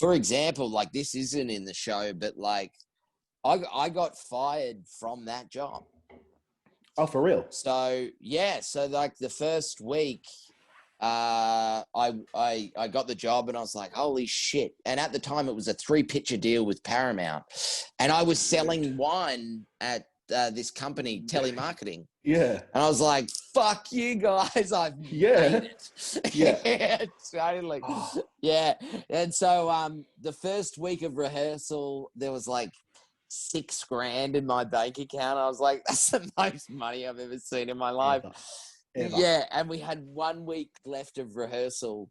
for example, like this isn't in the show, but like I got fired from that job. Oh, for real? So yeah, so like the first week, I got the job and I was like, holy shit! And at the time, it was a 3-picture deal with Paramount, and I was selling wine at this company, telemarketing. Yeah. And I was like, fuck you guys, I've made it. Yeah. Totally. Oh. Yeah. And so the first week of rehearsal, there was like $6,000 in my bank account. I was like, that's the most money I've ever seen in my life. Ever. Yeah. And we had 1 week left of rehearsal.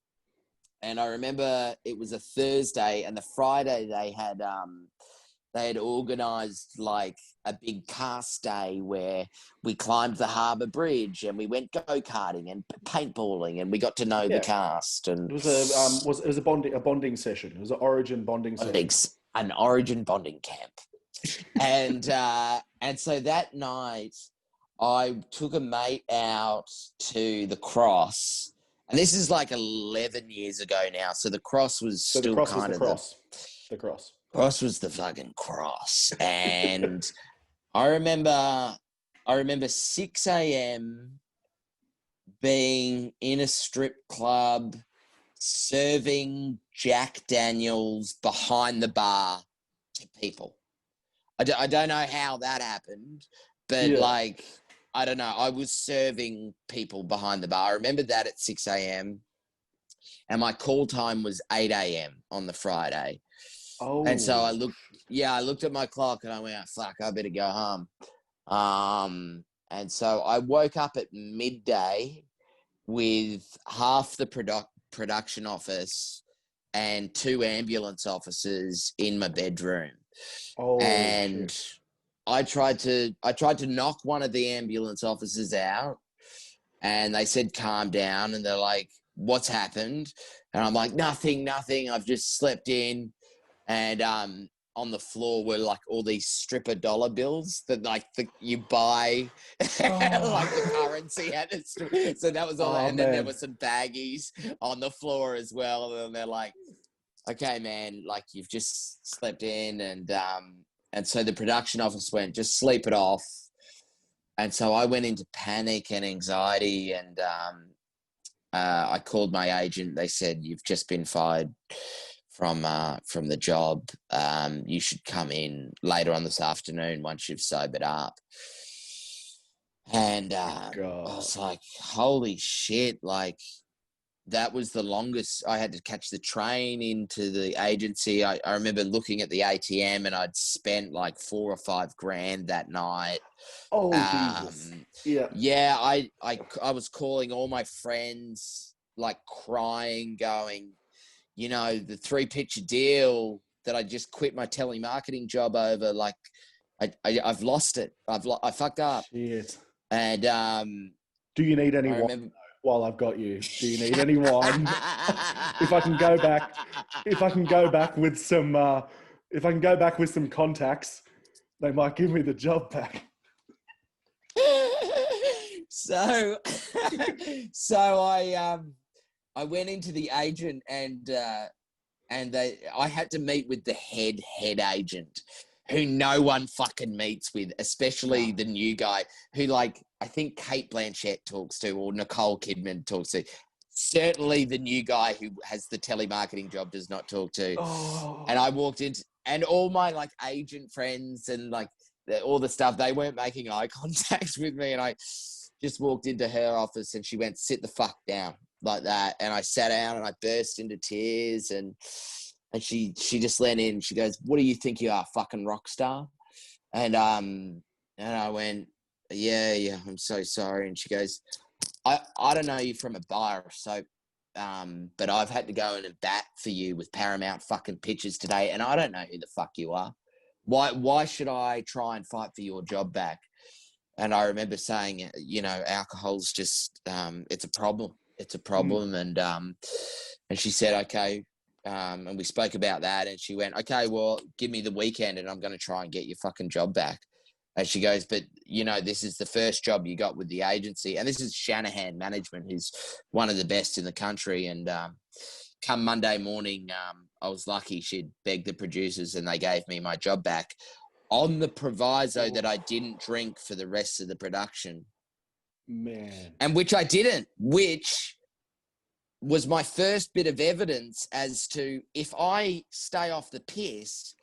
And I remember it was a Thursday, and the Friday they had organised like a big cast day where we climbed the harbour bridge and we went go-karting and paintballing, and we got to know the cast. And it was a bonding session. It was an Origin bonding session. An Origin bonding camp. And so that night I took a mate out to the Cross. And this is like 11 years ago now. So the Cross was still kind of the Cross. Cross was the fucking Cross. And I remember 6 a.m. being in a strip club serving Jack Daniels behind the bar to people. I don't know how that happened, but like, I don't know. I was serving people behind the bar. I remember that at 6 a.m. And my call time was 8 a.m. on the Friday. Oh. And so I looked at my clock and I went, fuck, I better go home. And so I woke up at midday with half the production office and 2 ambulance officers in my bedroom. Oh, and shit. I tried to knock one of the ambulance officers out, and they said, calm down. And they're like, what's happened? And I'm like, nothing. I've just slept in. And on the floor were like all these stripper dollar bills that like you buy, like the currency. So that was all. And then there were some baggies on the floor as well. And they're like, okay, man, like you've just slept in. And so the production office went, just sleep it off. And so I went into panic and anxiety, and I called my agent. They said, you've just been fired from the job. You should come in later on this afternoon once you've sobered up. And I was like, holy shit, like that was the longest. I had to catch the train into the agency. I remember looking at the ATM and I'd spent like $4,000 or $5,000 that night. Oh, Jesus. Yeah. Yeah, I was calling all my friends, like crying, going, you know, the 3-picture deal that I just quit my telemarketing job over, like I've lost it. I fucked up. Shit. And do you need any wine while I've got you? Do you need any wine? If I can go back with some contacts, they might give me the job back. So I went into the agent, and I had to meet with the head agent, who no one fucking meets with, especially the new guy who, like, I think Kate Blanchett talks to, or Nicole Kidman talks to. Certainly the new guy who has the telemarketing job does not talk to. Oh. And I walked in, and all my like agent friends and like all the stuff, they weren't making eye contact with me. And I just walked into her office and she went, sit the fuck down, like that. And I sat down and I burst into tears, and she just leaned in. She goes, what do you think you are, fucking rock star? And I went, yeah, I'm so sorry. And she goes, I don't know you from a bar of soap, but I've had to go in and bat for you with Paramount fucking pictures today, and I don't know who the fuck you are. Why should I try and fight for your job back? And I remember saying, you know, alcohol's just, it's a problem. It's a problem. And she said, okay. And we spoke about that, and she went, okay, well, give me the weekend and I'm going to try and get your fucking job back. And she goes, but, you know, this is the first job you got with the agency. And this is Shanahan Management, who's one of the best in the country. And come Monday morning, I was lucky she'd begged the producers and they gave me my job back on the proviso that I didn't drink for the rest of the production. Man. And which I didn't, which was my first bit of evidence as to if I stay off the piss,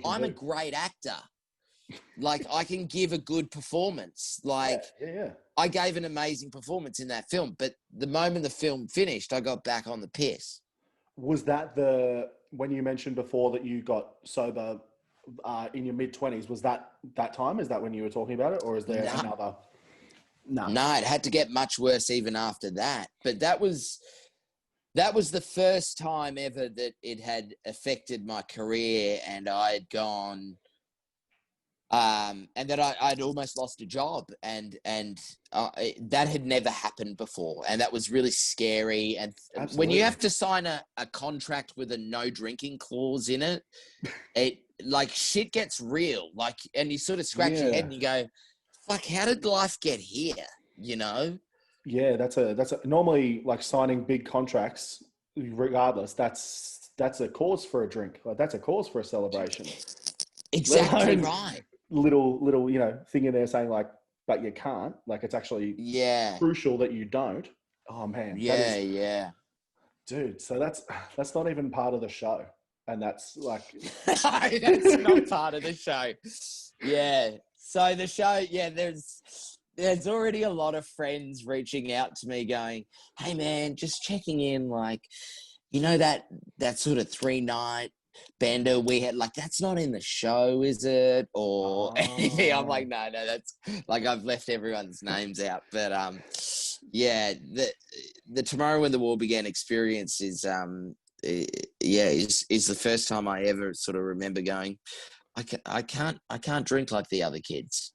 I'm a great actor. Like, I can give a good performance. Like, I gave an amazing performance in that film. But the moment the film finished, I got back on the piss. Was that when you mentioned before that you got sober in your mid-20s, was that time? Is that when you were talking about it? Or is there another? No, it had to get much worse even after that. But that was the first time ever that it had affected my career, and I had gone, and that I'd almost lost a job, and that had never happened before, and that was really scary. And Absolutely. When you have to sign a contract with a no drinking clause in it, it like shit gets real. Like, and you sort of scratch your head and you go, "Fuck, how did life get here?" You know? Yeah, that's a normally, like, signing big contracts, regardless, that's a cause for a drink. Like, that's a cause for a celebration. Exactly right. Little thing in there saying, like, but you can't. Like, it's actually crucial that you don't. Oh man. Yeah. Dude, so that's not even part of the show. And that's like that's not part of the show. Yeah. So the show, there's already a lot of friends reaching out to me going, "Hey man, just checking in, like, you know, that sort of 3-night bender we had, like, that's not in the show, is it?" Or anything. I'm like, no, that's like, I've left everyone's names out. But the Tomorrow When the War Began experience is the first time I ever sort of remember going, I can't drink like the other kids.